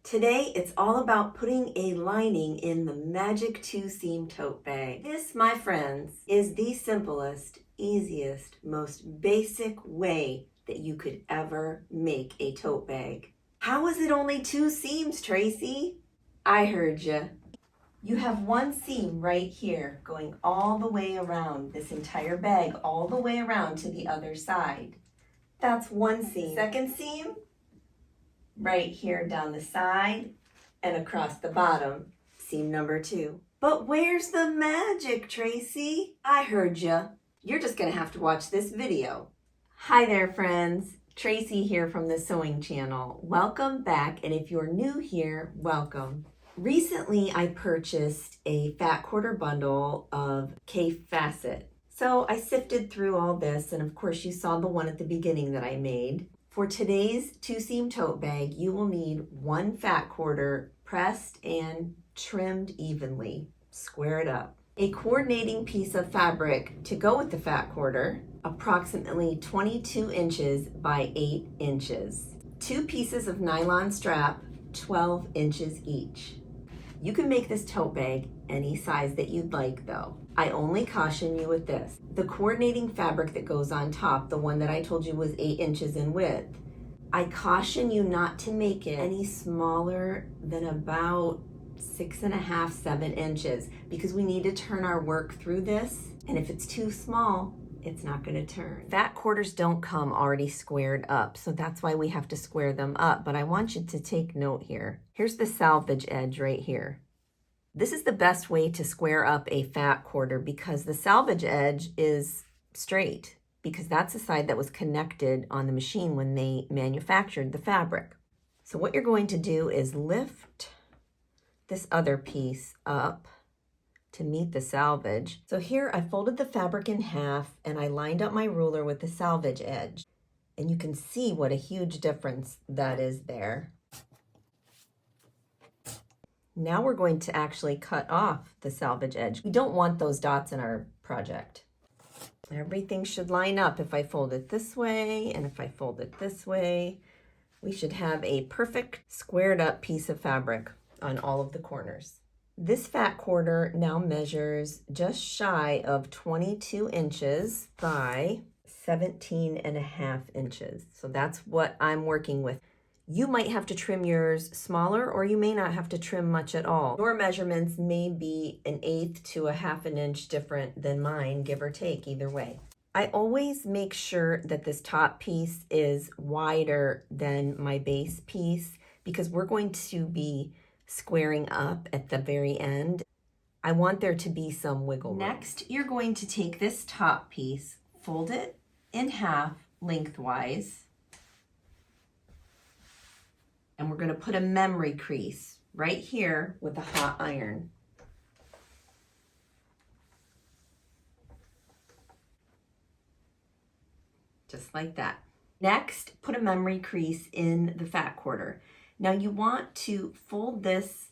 Today, it's all about putting a lining in the magic 2-seam tote bag. This, my friends, is the simplest, easiest, most basic way that you could ever make a tote bag. How is it only 2 seams, Tracy? I heard you. You have one seam right here going all the way around this entire bag, all the way around to the other side. That's one seam. Second seam, right here down the side and across the bottom, seam number 2. But where's the magic, Tracy? I heard ya. You're just gonna have to watch this video. Hi there, friends. Tracy here from the Sewing Channel. Welcome back, and if you're new here, welcome. Recently, I purchased a fat quarter bundle of K Facet. So I sifted through all this, and of course you saw the one at the beginning that I made. For today's 2-seam tote bag, you will need 1 fat quarter pressed and trimmed evenly. Square it up. A coordinating piece of fabric to go with the fat quarter, approximately 22 inches by 8 inches. 2 pieces of nylon strap, 12 inches each. You can make this tote bag any size that you'd like though. I only caution you with this. The coordinating fabric that goes on top, the one that I told you was 8 inches in width, I caution you not to make it any smaller than about 6.5, 7 inches because we need to turn our work through this, and if it's too small, it's not going to turn. Fat quarters don't come already squared up, so that's why we have to square them up, but I want you to take note here. Here's the salvage edge right here. This is the best way to square up a fat quarter because the salvage edge is straight, because that's the side that was connected on the machine when they manufactured the fabric. So what you're going to do is lift this other piece up to meet the salvage. So here I folded the fabric in half and I lined up my ruler with the salvage edge. And you can see what a huge difference that is there. Now we're going to actually cut off the salvage edge. We don't want those dots in our project. Everything should line up. If I fold it this way and if I fold it this way, we should have a perfect squared up piece of fabric on all of the corners. This fat quarter now measures just shy of 22 inches by 17.5 inches. So that's what I'm working with. You might have to trim yours smaller, or you may not have to trim much at all. Your measurements may be 1/8 to 1/2 inch different than mine, give or take, either way. I always make sure that this top piece is wider than my base piece because we're going to be squaring up at the very end. I want there to be some wiggle room. Next, you're going to take this top piece, fold it in half lengthwise, and we're going to put a memory crease right here with a hot iron. Just like that. Next, put a memory crease in the fat quarter. Now you want to fold this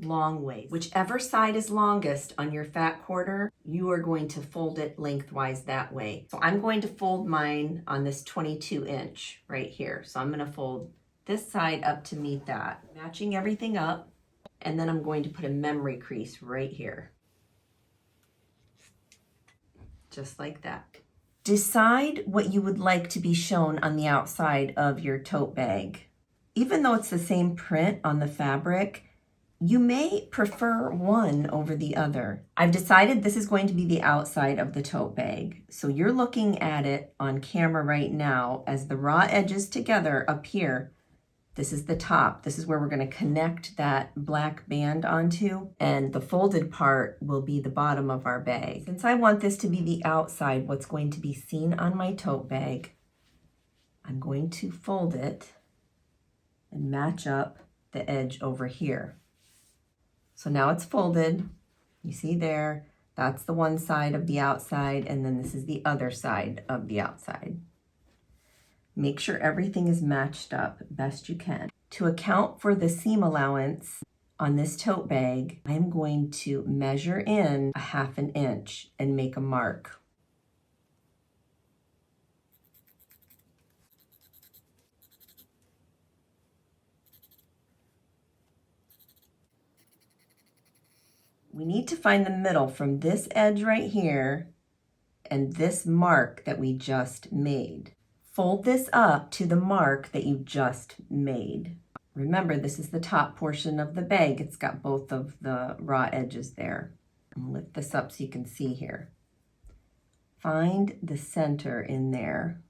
long ways. Whichever side is longest on your fat quarter, you are going to fold it lengthwise that way. So I'm going to fold mine on this 22 inch right here. So I'm going to fold this side up to meet that, matching everything up, and then I'm going to put a memory crease right here. Just like that. Decide what you would like to be shown on the outside of your tote bag. Even though it's the same print on the fabric, you may prefer one over the other. I've decided this is going to be the outside of the tote bag. So you're looking at it on camera right now as the raw edges together up here. This is the top. This is where we're going to connect that black band onto, and the folded part will be the bottom of our bag. Since I want this to be the outside, what's going to be seen on my tote bag, I'm going to fold it and match up the edge over here. So now it's folded. You see there, that's the one side of the outside, and then this is the other side of the outside. Make sure everything is matched up best you can. To account for the seam allowance on this tote bag, I'm going to measure in 1/2 inch and make a mark. We need to find the middle from this edge right here and this mark that we just made. Fold this up to the mark that you just made. Remember, this is the top portion of the bag. It's got both of the raw edges there. I'll lift this up so you can see here. Find the center in there.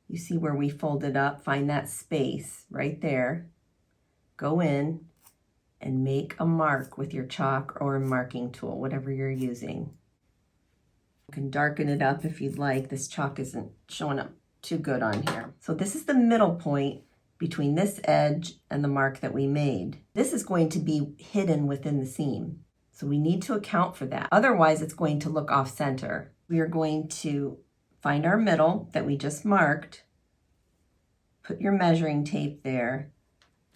You see where we folded up? Find that space right there. Go in and make a mark with your chalk or a marking tool, whatever you're using. You can darken it up if you'd like. This chalk isn't showing up too good on here. So this is the middle point between this edge and the mark that we made. This is going to be hidden within the seam. So we need to account for that. Otherwise, it's going to look off center. We are going to find our middle that we just marked, put your measuring tape there,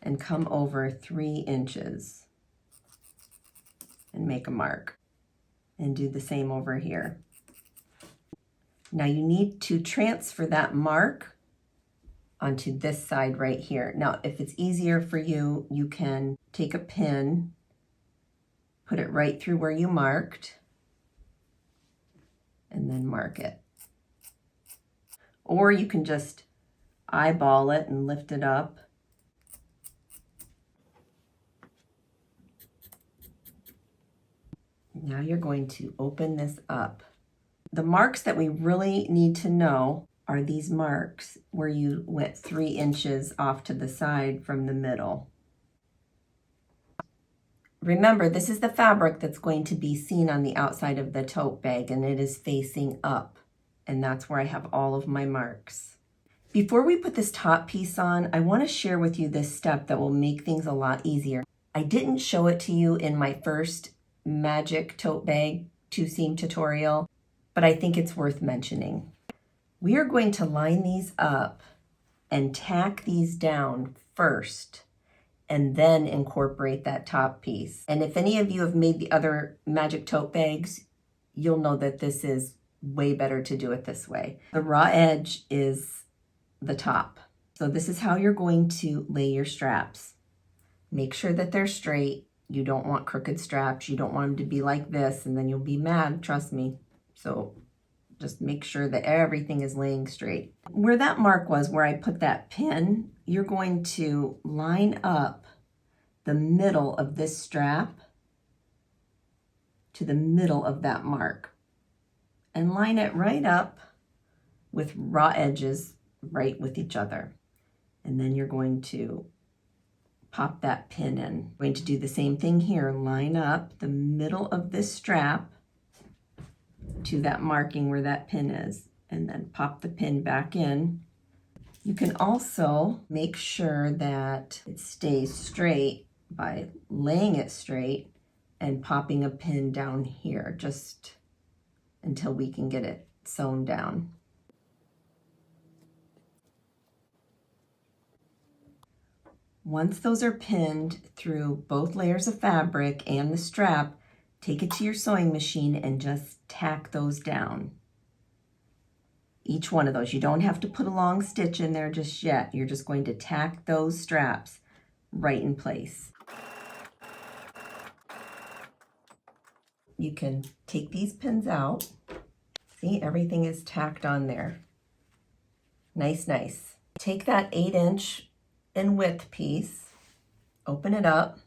and come over 3 inches and make a mark. And do the same over here. Now you need to transfer that mark onto this side right here. Now, if it's easier for you, you can take a pin, put it right through where you marked, and then mark it. Or you can just eyeball it and lift it up. Now you're going to open this up. The marks that we really need to know are these marks where you went 3 inches off to the side from the middle. Remember, this is the fabric that's going to be seen on the outside of the tote bag, and it is facing up. And that's where I have all of my marks. Before we put this top piece on, I want to share with you this step that will make things a lot easier. I didn't show it to you in my first magic tote bag 2-seam tutorial, but I think it's worth mentioning. We are going to line these up and tack these down first and then incorporate that top piece. And if any of you have made the other magic tote bags, you'll know that this is way better to do it this way. The raw edge is the top. So this is how you're going to lay your straps. Make sure that they're straight. You don't want crooked straps. You don't want them to be like this, and then you'll be mad, trust me. So just make sure that everything is laying straight. Where that mark was, where I put that pin, you're going to line up the middle of this strap to the middle of that mark and line it right up with raw edges right with each other. And then you're going to pop that pin in. We're going to do the same thing here. Line up the middle of this strap to that marking where that pin is, and then pop the pin back in. You can also make sure that it stays straight by laying it straight and popping a pin down here just until we can get it sewn down. Once those are pinned through both layers of fabric and the strap, take it to your sewing machine and just tack those down. Each one of those. You don't have to put a long stitch in there just yet. You're just going to tack those straps right in place. You can take these pins out. See, everything is tacked on there. Nice, nice. Take that 8-inch in width piece, open it up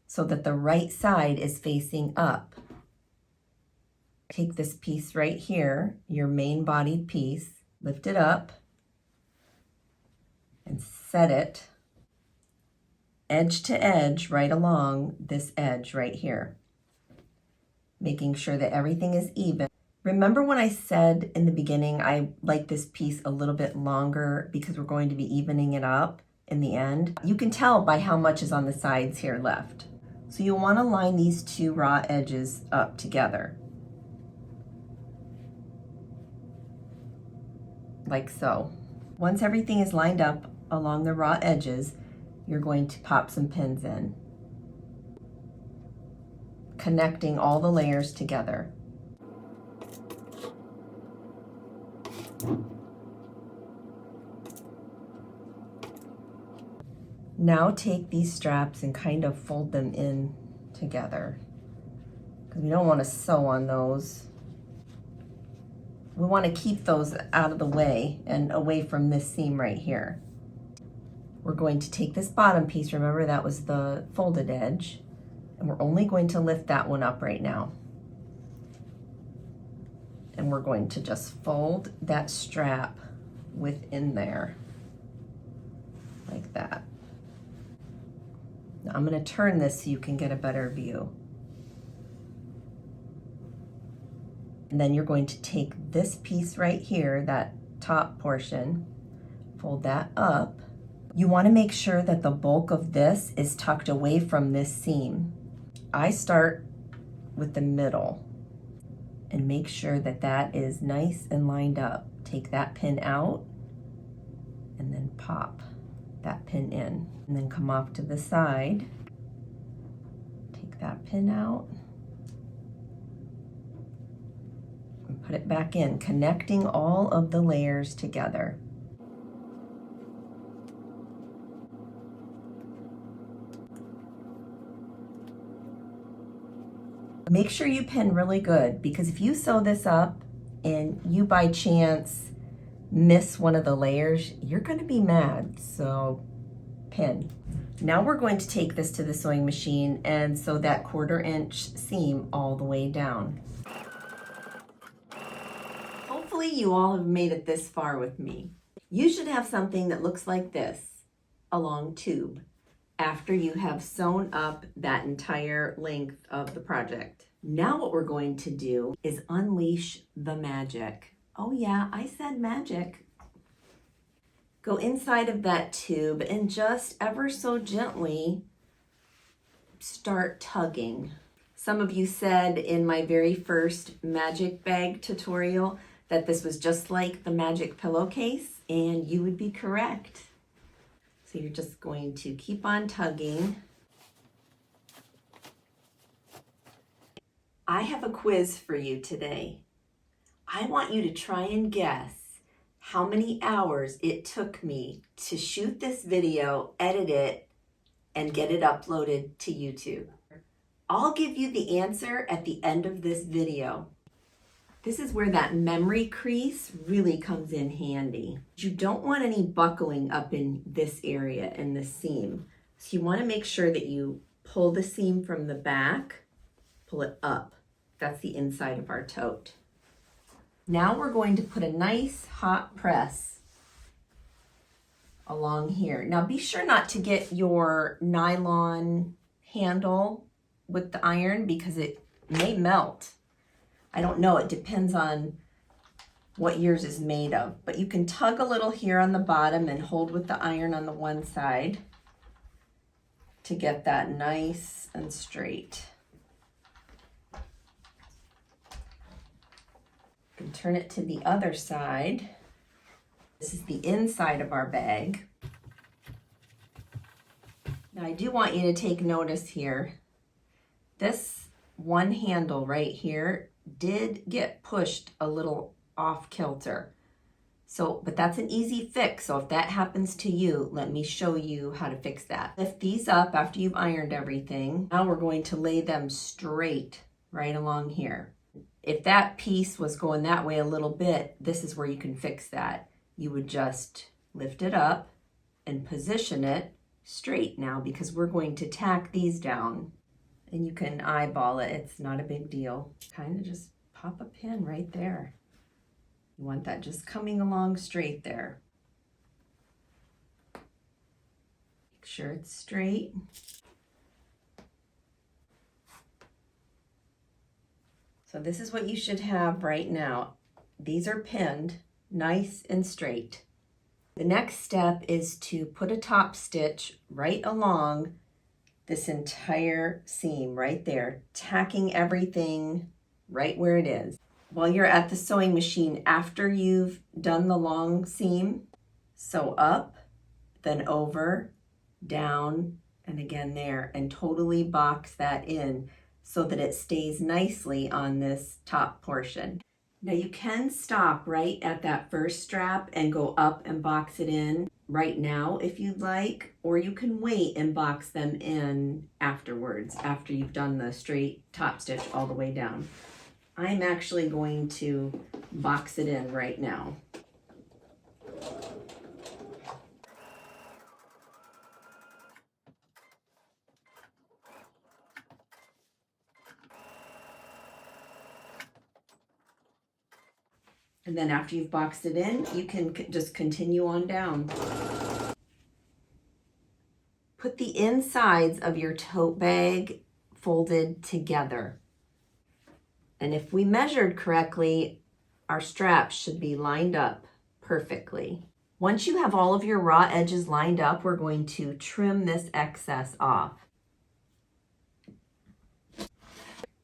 so that the right side is facing up. Take this piece right here, your main bodied piece, lift it up and set it edge to edge right along this edge right here, making sure that everything is even. Remember when I said in the beginning I like this piece a little bit longer because we're going to be evening it up in the end? You can tell by how much is on the sides here left. So you'll want to line these 2 raw edges up together, like so. Once everything is lined up along the raw edges, you're going to pop some pins in, connecting all the layers together. Now take these straps and kind of fold them in together. We don't want to sew on those. We want to keep those out of the way and away from this seam right here. We're going to take this bottom piece, remember that was the folded edge, and we're only going to lift that one up right now. And we're going to just fold that strap within there, like that. Now I'm going to turn this so you can get a better view. And then you're going to take this piece right here, that top portion, fold that up. You want to make sure that the bulk of this is tucked away from this seam. I start with the middle and make sure that that is nice and lined up. Take that pin out and then pop that pin in. And then come off to the side, take that pin out, and put it back in, connecting all of the layers together. Make sure you pin really good, because if you sew this up and you by chance miss one of the layers, you're going to be mad. So pin. Now we're going to take this to the sewing machine and sew that 1/4 inch seam all the way down. Hopefully you all have made it this far with me. You should have something that looks like this, a long tube, after you have sewn up that entire length of the project. Now what we're going to do is unleash the magic. Oh yeah, I said magic. Go inside of that tube and just ever so gently start tugging. Some of you said in my very first magic bag tutorial that this was just like the magic pillowcase, and you would be correct. So you're just going to keep on tugging. I have a quiz for you today. I want you to try and guess how many hours it took me to shoot this video, edit it, and get it uploaded to YouTube. I'll give you the answer at the end of this video. This is where that memory crease really comes in handy. You don't want any buckling up in this area, in the seam. So you want to make sure that you pull the seam from the back, pull it up. That's the inside of our tote. Now we're going to put a nice hot press along here. Now be sure not to get your nylon handle with the iron because it may melt. I don't know, it depends on what yours is made of, but you can tug a little here on the bottom and hold with the iron on the one side to get that nice and straight. You can turn it to the other side. This is the inside of our bag. Now I do want you to take notice here. This one handle right here did get pushed a little off kilter. But that's an easy fix. So if that happens to you, let me show you how to fix that. Lift these up after you've ironed everything. Now we're going to lay them straight right along here. If that piece was going that way a little bit, this is where you can fix that. You would just lift it up and position it straight now, because we're going to tack these down. And you can eyeball it, it's not a big deal. Kind of just pop a pin right there. You want that just coming along straight there. Make sure it's straight. So this is what you should have right now. These are pinned nice and straight. The next step is to put a top stitch right along this entire seam right there, tacking everything right where it is. While you're at the sewing machine, after you've done the long seam, sew up, then over, down, and again there, and totally box that in so that it stays nicely on this top portion. Now you can stop right at that first strap and go up and box it in right now if you'd like, or you can wait and box them in afterwards, after you've done the straight top stitch all the way down. I'm actually going to box it in right now. And then after you've boxed it in, you can just continue on down. Put the insides of your tote bag folded together. And if we measured correctly, our straps should be lined up perfectly. Once you have all of your raw edges lined up, we're going to trim this excess off.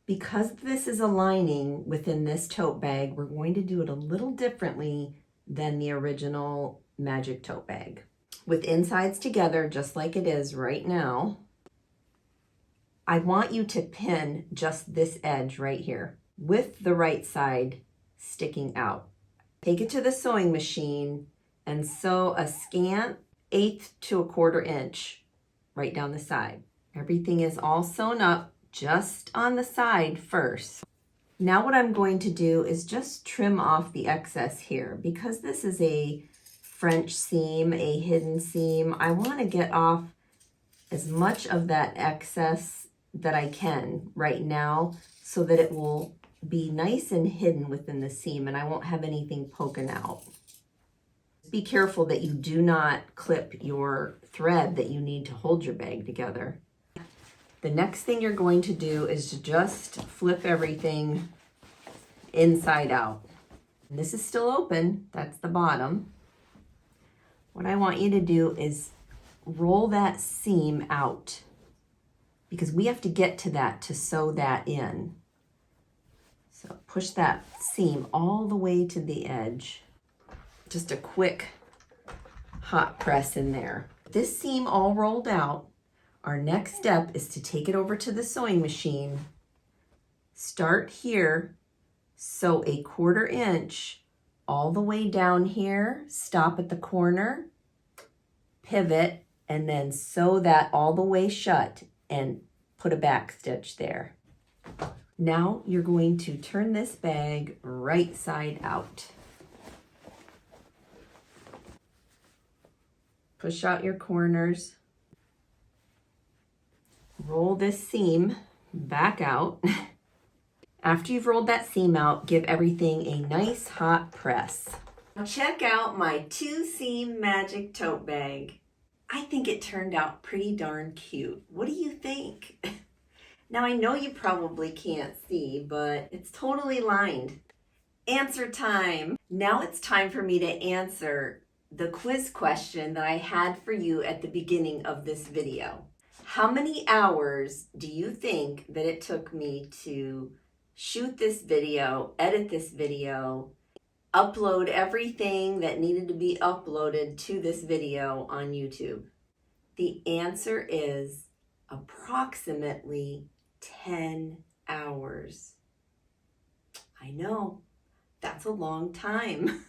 Because this is a lining within this tote bag, we're going to do it a little differently than the original Magic Tote Bag. With insides together, just like it is right now, I want you to pin just this edge right here with the right side sticking out. Take it to the sewing machine and sew a scant 1/8 to 1/4 inch right down the side. Everything is all sewn up just on the side first. Now what I'm going to do is just trim off the excess here. Because this is a French seam, a hidden seam, I want to get off as much of that excess that I can right now so that it will be nice and hidden within the seam and I won't have anything poking out. Be careful that you do not clip your thread that you need to hold your bag together. The next thing you're going to do is to just flip everything inside out. And this is still open, that's the bottom. What I want you to do is roll that seam out because we have to get to that to sew that in. So push that seam all the way to the edge. Just a quick hot press in there. This seam all rolled out, our next step is to take it over to the sewing machine. Start here, sew a 1/4 inch all the way down here, stop at the corner, pivot, and then sew that all the way shut and put a back stitch there. Now you're going to turn this bag right side out. Push out your corners. Roll this seam back out. After you've rolled that seam out, give everything a nice hot press. Now check out my 2-seam Magic Tote Bag. I think it turned out pretty darn cute. What do you think? Now I know you probably can't see, but it's totally lined. Answer time. Now it's time for me to answer the quiz question that I had for you at the beginning of this video. How many hours do you think that it took me to shoot this video, edit this video, upload everything that needed to be uploaded to this video on YouTube? The answer is approximately 10 hours. I know, that's a long time.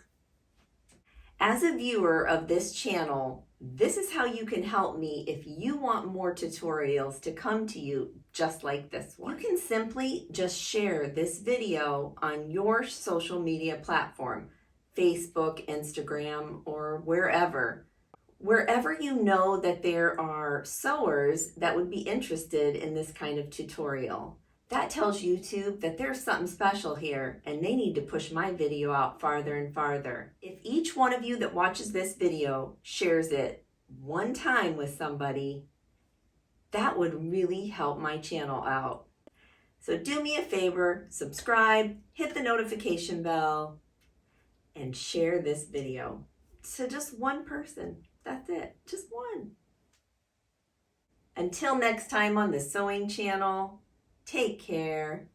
As a viewer of this channel, this is how you can help me if you want more tutorials to come to you just like this one. You can simply just share this video on your social media platform, Facebook, Instagram, or wherever. Wherever you know that there are sewers that would be interested in this kind of tutorial. That tells YouTube that there's something special here and they need to push my video out farther and farther. If each one of you that watches this video shares it one time with somebody, that would really help my channel out. So do me a favor, subscribe, hit the notification bell, and share this video to just one person. That's it, just one. Until next time on the Sewing Channel, take care.